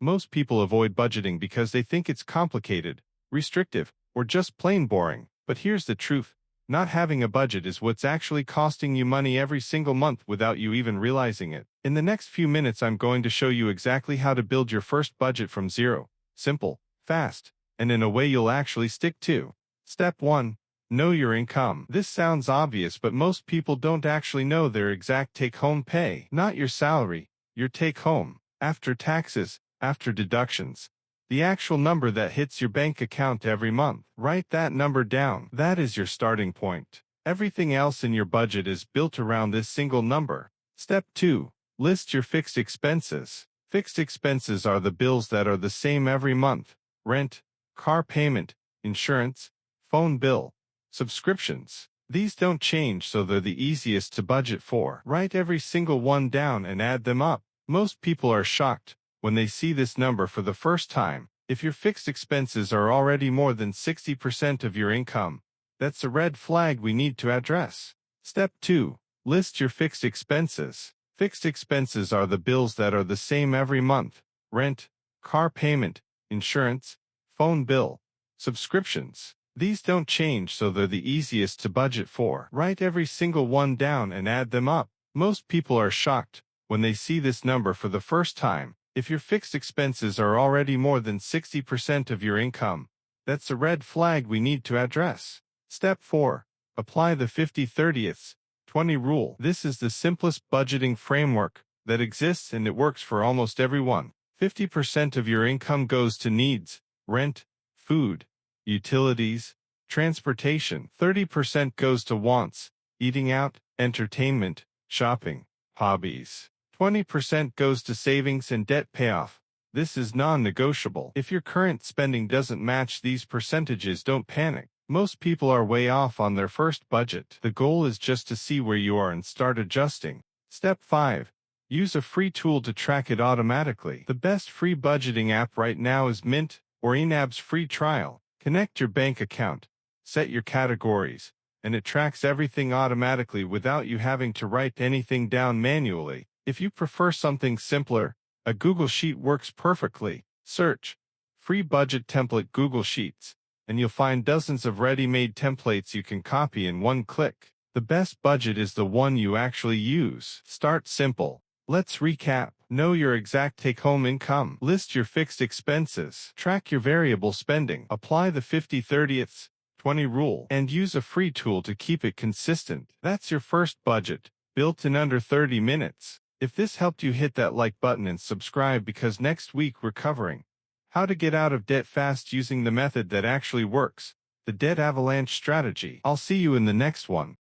Most people avoid budgeting because they think it's complicated, restrictive, or just plain boring. But here's the truth. Not having a budget is what's actually costing you money every single month without you even realizing it. In the next few minutes, I'm going to show you exactly how to build your first budget from zero. Simple, fast, and in a way you'll actually stick to. Step 1. Know your income. This sounds obvious, but most people don't actually know their exact take-home pay. Not your salary, your take-home. After taxes, after deductions. The actual number that hits your bank account every month. Write that number down. That is your starting point. Everything else in your budget is built around this single number. Step 2. List your fixed expenses. Fixed expenses are the bills that are the same every month. Rent, car payment, insurance, phone bill, subscriptions. These don't change, so they're the easiest to budget for. Write every single one down and add them up. Most people are shocked when they see this number for the first time. If your fixed expenses are already more than 60% of your income, that's a red flag we need to address. Step 2. List your fixed expenses. Fixed expenses are the bills that are the same every month. Rent, car payment, insurance, phone bill, subscriptions. These don't change, so they're the easiest to budget for. Write every single one down and add them up. Most people are shocked when they see this number for the first time. If your fixed expenses are already more than 60% of your income, that's a red flag we need to address. Step 4. Apply the 50/30/20 rule. This is the simplest budgeting framework that exists, and it works for almost everyone. 50% of your income goes to needs, rent, food, utilities, transportation. 30% goes to wants, eating out, entertainment, shopping, hobbies. 20% goes to savings and debt payoff. This is non-negotiable. If your current spending doesn't match these percentages, don't panic. Most people are way off on their first budget. The goal is just to see where you are and start adjusting. Step 5. Use a free tool to track it automatically. The best free budgeting app right now is Mint or Inab's free trial. Connect your bank account, set your categories, and it tracks everything automatically without you having to write anything down manually. If you prefer something simpler, a Google Sheet works perfectly. Search free budget template Google Sheets, and you'll find dozens of ready-made templates you can copy in one click. The best budget is the one you actually use. Start simple. Let's recap. Know your exact take-home income. List your fixed expenses. Track your variable spending. Apply the 50/30/20 rule, and use a free tool to keep it consistent. That's your first budget, built in under 30 minutes. If this helped you, hit that like button and subscribe, because next week we're covering how to get out of debt fast using the method that actually works, the debt avalanche strategy. I'll see you in the next one.